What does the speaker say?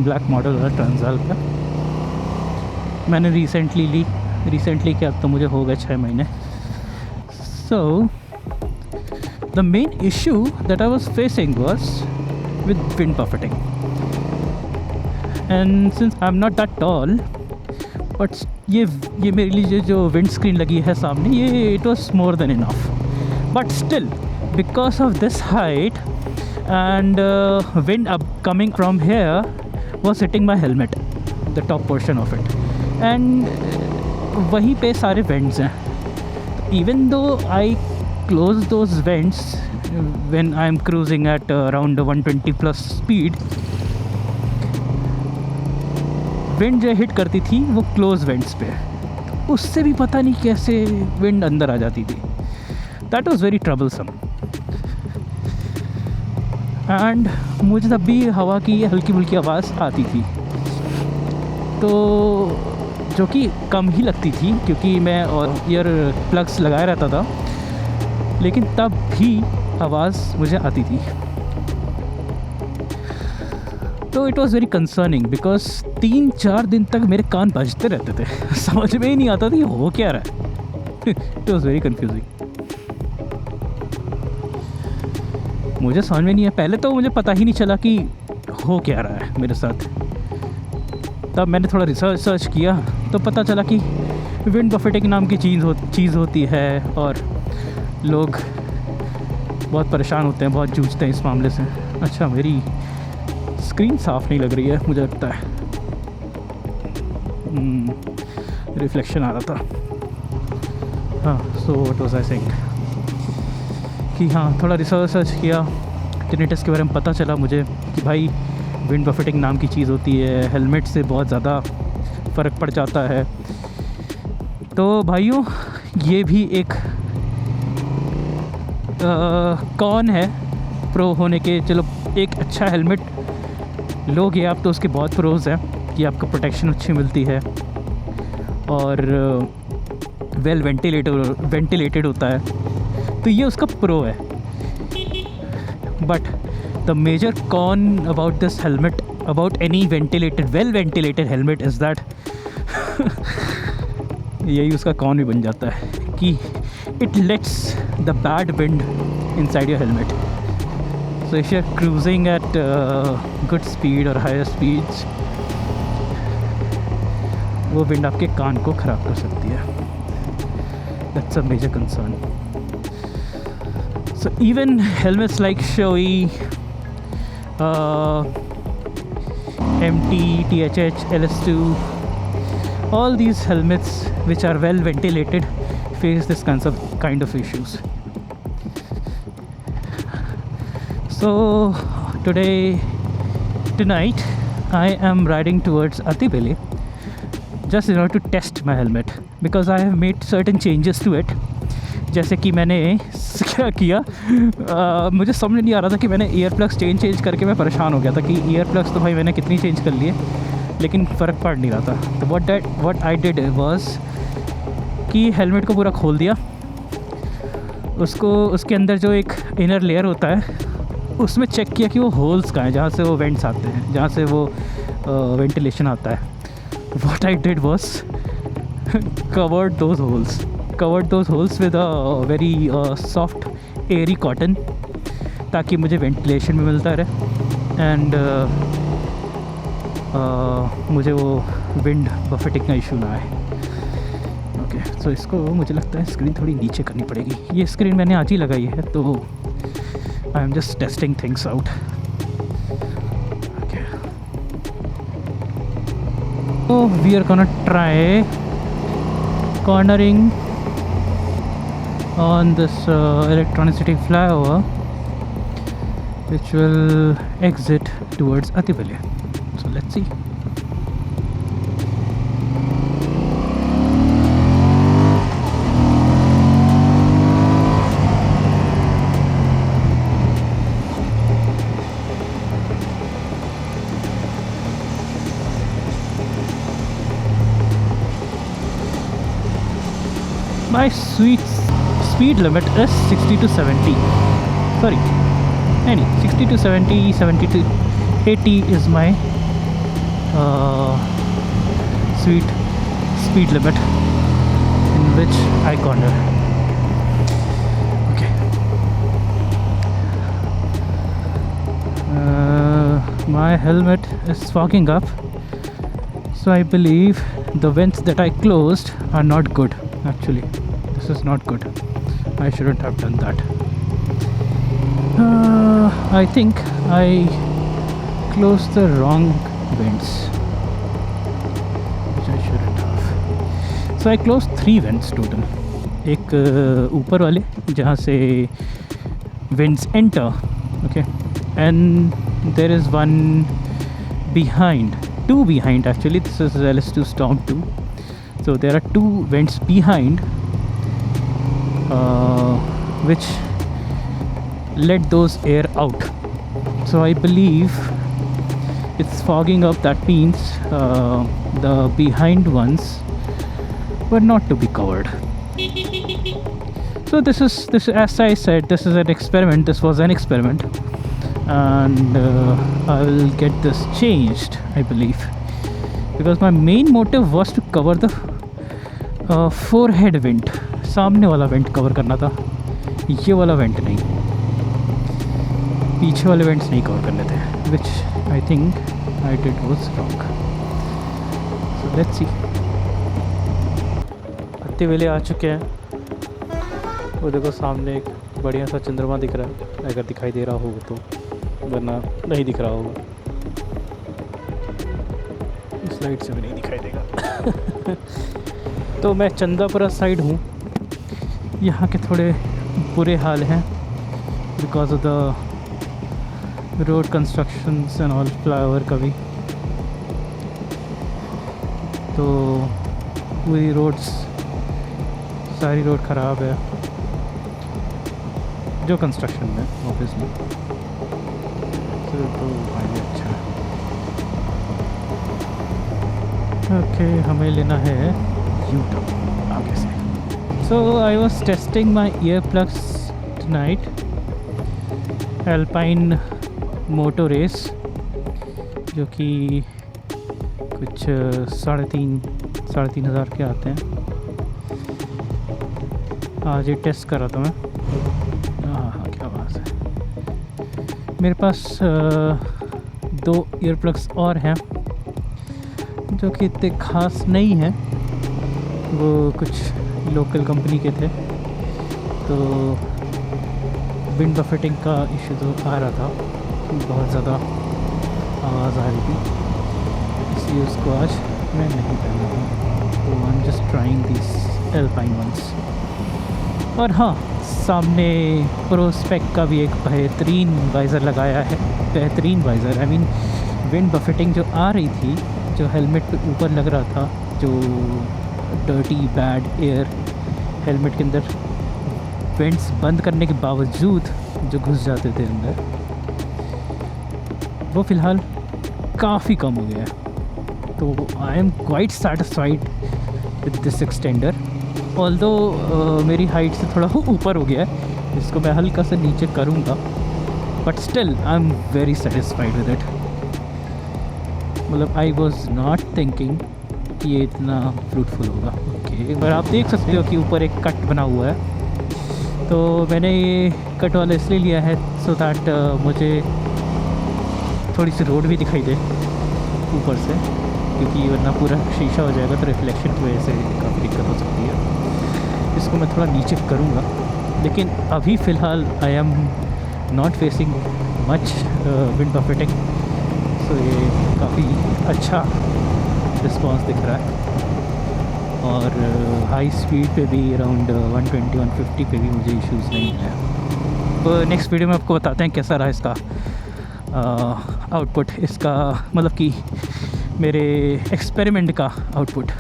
Black model है ट्रांसाल का। मैंने रिसेंटली क्या, अब तो मुझे हो गए 6 महीने। So the main issue that I was facing was with wind buffeting, and since I am not that tall, but ये मेरे लिए जो विंड स्क्रीन लगी है सामने, ये it was more than enough. But still because of this height and wind up coming from here was hitting my helmet, the top portion of it, and वहीं पे सारे vents हैं। Even though I close those vents when I am cruising at around 120 plus speed, wind जो hit करती थी वो close vents पे, उससे भी पता नहीं कैसे विंड अंदर आ जाती थी। That was very troublesome. And मुझे तब भी हवा की हल्की फुल्की आवाज़ आती थी, तो जो कि कम ही लगती थी क्योंकि मैं और ईयर प्लग्स लगाए रहता था, लेकिन तब भी आवाज़ मुझे आती थी। तो it was very concerning because 3-4 दिन तक मेरे कान बजते रहते थे। समझ में ही नहीं आता था ये हो क्या रहा है। It was very confusing. मुझे समझ में नहीं है, पहले तो मुझे पता ही नहीं चला कि हो क्या रहा है मेरे साथ। तब मैंने थोड़ा रिसर्च किया तो पता चला कि विंड बफेटिंग नाम की चीज़ होती है और लोग बहुत परेशान होते हैं, बहुत जूझते हैं इस मामले से। अच्छा, मेरी स्क्रीन साफ़ नहीं लग रही है मुझे लगता है, रिफ्लेक्शन आ रहा था। हाँ, so it was I think कि हाँ, थोड़ा रिसर्च किया, टिनिटस के बारे में पता चला मुझे कि भाई विंड बफेटिंग नाम की चीज़ होती है, हेलमेट से बहुत ज़्यादा फ़र्क पड़ जाता है। तो भाइयों, ये भी एक कौन है प्रो होने के। चलो, एक अच्छा हेलमेट लोगे आप तो उसके बहुत प्रोज हैं कि आपको प्रोटेक्शन अच्छी मिलती है और वेल वेंटिलेटेड होता है, तो ये उसका प्रो है। But the major con about this helmet, about any well ventilated helmet is that यही उसका कॉन भी बन जाता है कि it lets the bad wind inside your helmet. So if you are cruising at good speed और higher speeds, वो wind आपके कान को ख़राब कर सकती है। That's a major concern. So even helmets like Shoei, MT, THH, LS2, all these helmets which are well ventilated face this kind of issues. So tonight I am riding towards Atibele just in order to test my helmet because I have made certain changes to it. जैसे कि मैंने क्या किया, मुझे समझ नहीं आ रहा था कि मैंने ईयर प्लग्स चेंज करके मैं परेशान हो गया था कि ईयर प्लग्स तो भाई मैंने कितनी चेंज कर लिए लेकिन फ़र्क पड़ नहीं रहा था। तो व्हाट आई डिड वाज कि हेलमेट को पूरा खोल दिया, उसके अंदर जो एक इनर लेयर होता है उसमें चेक किया कि वो होल्स कहाँ हैं, जहाँ से वो वेंट्स आते हैं, जहाँ से वो वेंटिलेशन आता है। What I did was covered those holes with a very soft airy cotton ताकि मुझे वेंटिलेशन भी मिलता रहे एंड मुझे वो विंड बफेटिंग का इशू ना आए। ओके, सो इसको मुझे लगता है स्क्रीन थोड़ी नीचे करनी पड़ेगी। ये स्क्रीन मैंने आज ही लगाई है तो I am just testing things out. Okay, so we are gonna try cornering on this electronicity flyover which will exit towards Atibele. So let's see. My speed limit is 60 to 70. Sorry, 60 to 70, 70 to 80 is my sweet speed limit in which I corner. Okay. My helmet is fogging up, so I believe the vents that I closed are not good. Actually, this is not good. I shouldn't have done that. I think I closed the wrong vents, which I shouldn't have. So I closed 3 vents total. एक ऊपर वाले जहाँ से winds enter, okay, and there is one behind, 2 behind actually. This is LS2 Storm 2. So there are 2 vents behind, which let those air out. So I believe it's fogging up. That means the behind ones were not to be covered. So this is as I said, this is an experiment. This was an experiment, and I will get this changed, I believe, because my main motive was to cover the forehead vent. सामने वाला went cover करना था, ये वाला went नहीं, पीछे वाले vents नहीं कवर करने थे, which I think I did was wrong. So let's see. हत्ती वेले आ चुके हैं. वो देखो सामने एक बढ़िया सा चंद्रमा दिख रहा है, अगर दिखाई दे रहा होगा तो, वरना नहीं दिख रहा होगा. इस लाइट से भी नहीं दिखाई देगा. तो मैं चंदापुरा साइड हूँ. यहाँ के थोड़े बुरे हाल हैं because of the road constructions and all, flyover का भी. तो पूरी रोड्स, सारी रोड ख़राब है जो कंस्ट्रक्शन में ऑब्वियसली. तो भाई अच्छा. ओके, हमें लेना है U-turn आगे से. So I was testing my earplugs tonight. Alpine Moto Race, जो कि कुछ 3,500 के आते हैं. आज ये टेस्ट कर रहा था मैं. हाँ, क्या बात है. मेरे पास 2 ईयरप्लग्स और हैं जो कि इतने खास नहीं हैं. वो कुछ लोकल कंपनी के थे, तो विंड बफेटिंग का इशू तो आ रहा था, बहुत ज़्यादा आवाज़ आ रही थी, इसलिए उसको आज मैं नहीं पहना हूँ. तो I am just trying this alpine ones. और हाँ, सामने प्रोस्पेक्ट का भी एक बेहतरीन वाइज़र लगाया है. बेहतरीन वाइज़र, आई मीन विंड बफेटिंग जो आ रही थी, जो हेलमेट पे ऊपर लग रहा था, जो डर्टी बैड एयर हेलमेट के अंदर वेंट्स बंद करने के बावजूद जो घुस जाते थे अंदर, वो फ़िलहाल काफ़ी कम हो गया है. तो I am quite satisfied with this extender. Although मेरी हाइट से थोड़ा ऊपर हो गया है, इसको मैं हल्का से नीचे करूँगा, but still I am very satisfied with it. मतलब आई वॉज नॉट थिंकिंग कि ये इतना फ्रूटफुल होगा. ओके, एक बार आप देख सकते हो कि ऊपर एक कट बना हुआ है. तो मैंने ये कट वाला इसलिए लिया है सो दैट मुझे थोड़ी सी रोड भी दिखाई दे ऊपर से, क्योंकि वरना पूरा शीशा हो जाएगा तो रिफ्लेक्शन की वजह से काफ़ी दिक्कत हो सकती है. इसको मैं थोड़ा नीचे करूँगा, लेकिन अभी फ़िलहाल I am not facing much wind buffeting. So ये काफ़ी अच्छा रिस्पॉन्स दिख रहा है. और हाई स्पीड पे भी अराउंड 120-150 पे भी मुझे इश्यूज़ नहीं है. तो नेक्स्ट वीडियो में आपको बताते हैं कैसा रहा इसका आउटपुट, इसका मतलब कि मेरे एक्सपेरिमेंट का आउटपुट.